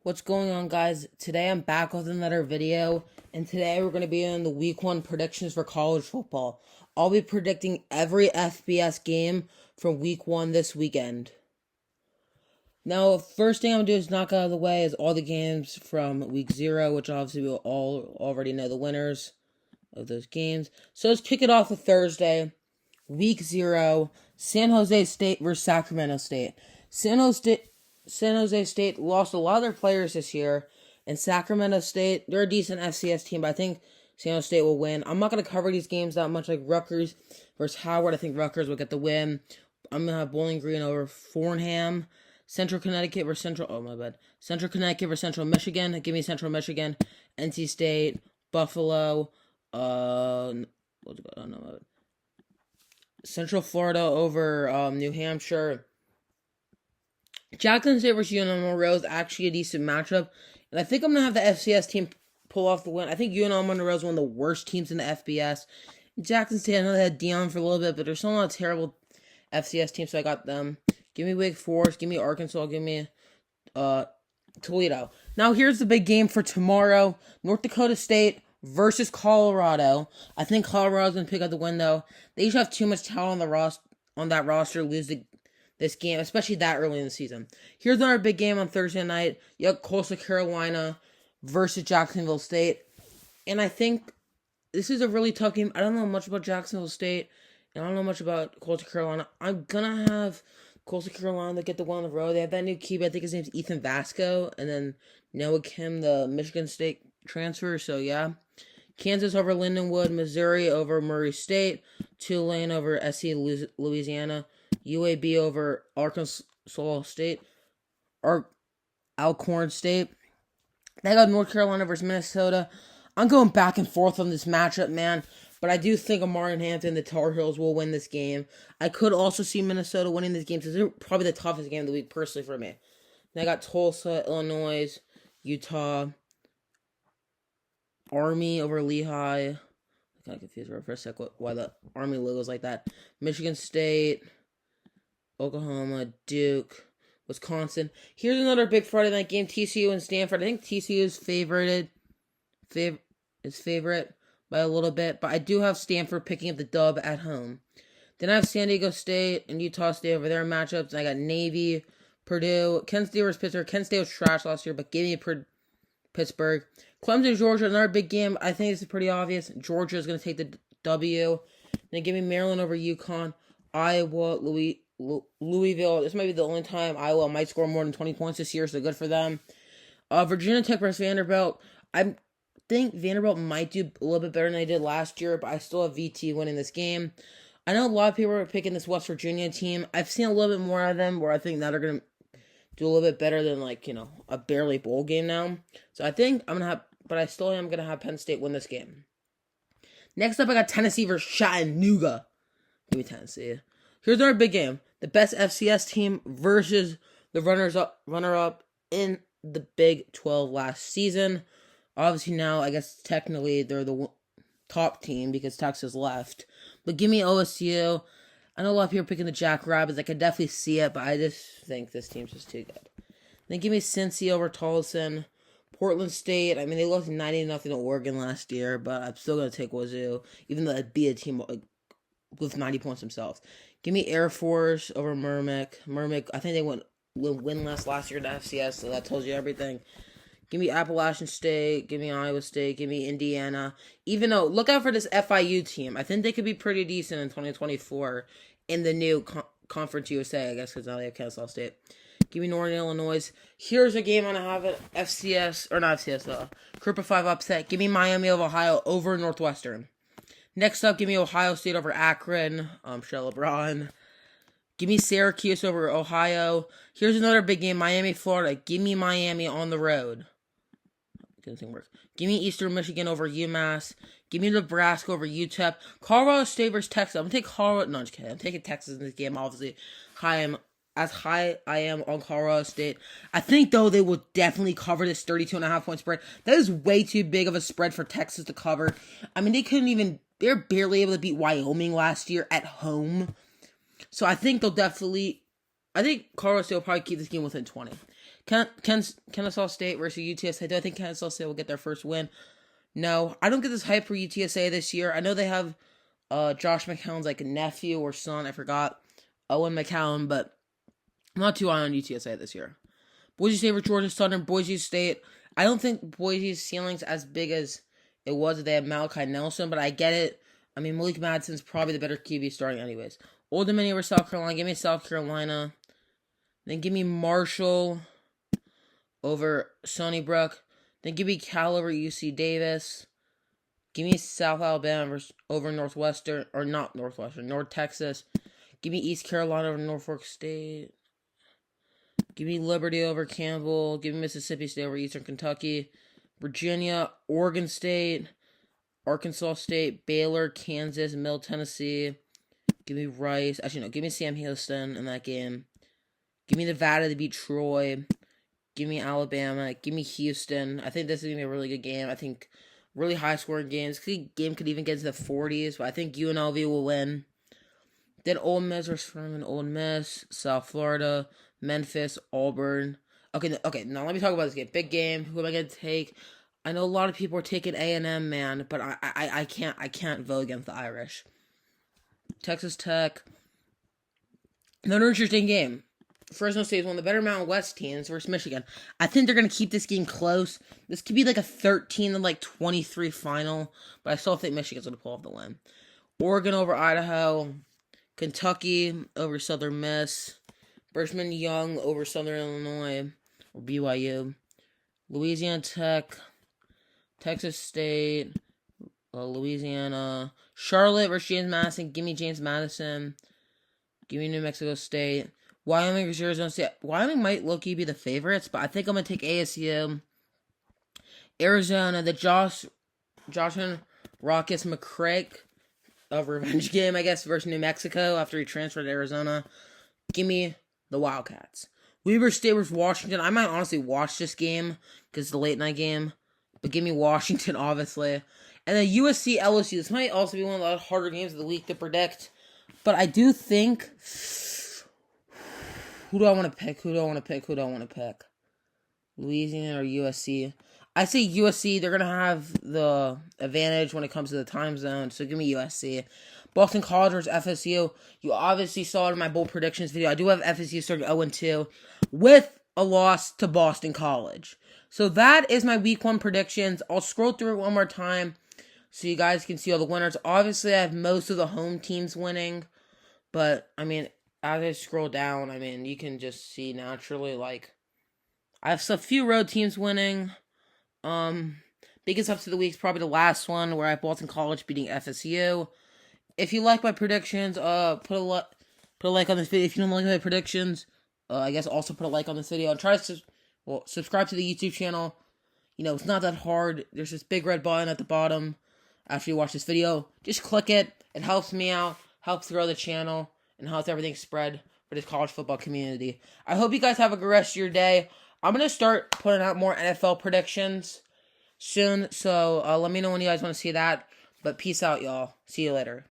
What's going on, guys? Today I'm back with another video, and today we're going to be in the week 1 predictions for college football. I'll be predicting every FBS game from week 1 this weekend. Now, first thing I'm going to do is knock out of the way is all the games from week 0, which obviously we'll all already know the winners of those games. So let's kick it off with Thursday, week 0, San Jose State versus Sacramento State. San Jose State lost a lot of their players this year, and Sacramento State, they're a decent FCS team, but I think San Jose State will win. I'm not going to cover these games that much, like Rutgers versus Howard. I think Rutgers will get the win. I'm going to have Bowling Green over Fordham. Central Connecticut versus Central Connecticut versus Central Michigan. Give me Central Michigan. NC State, Buffalo, Central Florida over New Hampshire. Jackson State versus UNL Monroe is actually a decent matchup, and I think I'm going to have the FCS team pull off the win. I think UNL Monroe is one of the worst teams in the FBS. Jackson State, I know they had Dion for a little bit, but they're still not a terrible FCS team, so I got them. Give me Wake Forest, give me Arkansas, give me Toledo. Now here's the big game for tomorrow. North Dakota State versus Colorado. I think Colorado's going to pick up the win, though. They usually have too much talent on that roster to lose this game, especially that early in the season. Here's another big game on Thursday night. You have Coastal Carolina versus Jacksonville State. And I think this is a really tough game. I don't know much about Jacksonville State, and I don't know much about Coastal Carolina. I'm going to have Coastal Carolina to get the one on the road. They have that new QB. I think his name's Ethan Vasco. And then Noah Kim, the Michigan State transfer. So, yeah. Kansas over Lindenwood. Missouri over Murray State. Tulane over SC Louisiana. UAB over Arkansas State, or Alcorn State. They got North Carolina versus Minnesota. I'm going back and forth on this matchup, man. But I do think Amari and Hampton, the Tar Heels, will win this game. I could also see Minnesota winning this game, because they're probably the toughest game of the week, personally, for me. Then I got Tulsa, Illinois, Utah, Army over Lehigh. I'm kind of confused for a sec why the Army logo is like that. Michigan State, Oklahoma, Duke, Wisconsin. Here's another big Friday night game, TCU and Stanford. I think TCU is favorite by a little bit, but I do have Stanford picking up the dub at home. Then I have San Diego State and Utah State over their matchups. I got Navy, Purdue, Kent State versus Pittsburgh. Kent State was trash last year, but give me Pittsburgh. Clemson, Georgia, another big game. I think this is pretty obvious. Georgia is going to take the W. Then give me Maryland over UConn. Iowa, Louisville. This might be the only time Iowa might score more than 20 points this year, so good for them. Virginia Tech versus Vanderbilt. I think Vanderbilt might do a little bit better than they did last year, but I still have VT winning this game. I know a lot of people are picking this West Virginia team. I've seen a little bit more of them where I think that are going to do a little bit better than, a barely bowl game now. So I think I'm going to have, but I still am going to have Penn State win this game. Next up, I got Tennessee versus Chattanooga. Give me Tennessee. Here's our big game. The best FCS team versus the runner-up in the Big 12 last season. Obviously now, I guess technically they're the top team because Texas left. But give me OSU. I know a lot of people are picking the Jackrabbits. I can definitely see it, but I just think this team's just too good. Then give me Cincy over Tolleson. Portland State, I mean, they lost 90-0 to Oregon last year, but I'm still going to take Wazoo, even though it'd be a team with 90 points themselves. Give me Air Force over Merrimack. Merrimack, I think they went winless last year in the FCS, so that tells you everything. Give me Appalachian State. Give me Iowa State. Give me Indiana. Even though, look out for this FIU team. I think they could be pretty decent in 2024 in the new Conference USA, I guess, because now they have Kansas State. Give me Northern Illinois. Here's a game I'm going to have at Group of 5 upset. Give me Miami of Ohio over Northwestern. Next up, give me Ohio State over Akron. Shell LeBron. Give me Syracuse over Ohio. Here's another big game, Miami, Florida. Give me Miami on the road. Didn't work. Give me Eastern Michigan over UMass. Give me Nebraska over UTEP. Colorado State versus Texas. I'm going to take Colorado. No, I'm just kidding. I'm taking Texas in this game, obviously. As high I am on Colorado State. I think, though, they will definitely cover this 32.5 point spread. That is way too big of a spread for Texas to cover. I mean, they're barely able to beat Wyoming last year at home. So I think Colorado State will probably keep this game within 20. Kennesaw State versus UTSA. Do I think Kennesaw State will get their first win? No, I don't get this hype for UTSA this year. I know they have Josh McCown's like nephew or son, I forgot, Owen McCown, but I'm not too high on UTSA this year. Boise State versus Georgia Southern. Boise State. I don't think Boise's ceiling's as big as it was if they had Malachi Nelson, but I get it. I mean, Malik Madsen's probably the better QB starting anyways. Old Dominion versus South Carolina. Give me South Carolina. Then give me Marshall over Stony Brook. Then give me Cal over UC Davis. Give me South Alabama over Northwestern, or not Northwestern, North Texas. Give me East Carolina over Norfolk State. Give me Liberty over Campbell. Give me Mississippi State over Eastern Kentucky. Virginia, Oregon State, Arkansas State, Baylor, Kansas, Middle Tennessee. Give me Rice. Actually, no. Give me Sam Houston in that game. Give me Nevada to beat Troy. Give me Alabama. Give me Houston. I think this is going to be a really good game. I think really high-scoring games. This game could even get into the 40s, but I think UNLV will win. Then Ole Miss versus Furman. Ole Miss, South Florida, Memphis, Auburn. Okay, now let me talk about this game. Big game. Who am I going to take? I know a lot of people are taking A&M, man, but I can't vote against the Irish. Texas Tech. Another interesting game. Fresno State is one of the better Mountain West teams versus Michigan. I think they're going to keep this game close. This could be like a 13-23 final, but I still think Michigan's going to pull off the win. Oregon over Idaho. Kentucky over Southern Miss. Brigham Young over Southern Illinois or BYU. Louisiana Tech. Texas State. Louisiana. Charlotte versus James Madison. Give me James Madison. Give me New Mexico State. Wyoming versus Arizona State. Wyoming might low-key be the favorites, but I think I'm going to take ASU. Arizona, the Joshua Rockets McCraig of revenge game, I guess, versus New Mexico after he transferred to Arizona. Give me the Wildcats. Weber State versus Washington. I might honestly watch this game because it's the late-night game, but give me Washington, obviously. And then USC LSU. This might also be one of the harder games of the week to predict, but I do think... Who do I want to pick? Louisiana or USC? I say USC. They're going to have the advantage when it comes to the time zone, so give me USC. Boston College versus FSU. You obviously saw it in my bold predictions video. I do have FSU starting 0-2 with a loss to Boston College. So that is my week 1 predictions. I'll scroll through it one more time so you guys can see all the winners. Obviously, I have most of the home teams winning, but, I mean... As I scroll down, I mean, you can just see naturally, like, I have a few road teams winning. Biggest up to the week is probably the last one, where I have Boston College beating FSU. If you like my predictions, put a like on this video. If you don't like my predictions, I guess also put a like on this video. And try to, subscribe to the YouTube channel. You know, it's not that hard. There's this big red button at the bottom after you watch this video. Just click it. It helps me out, helps grow the channel, and helps everything spread for this college football community. I hope you guys have a good rest of your day. I'm going to start putting out more NFL predictions soon, so let me know when you guys want to see that. But peace out, y'all. See you later.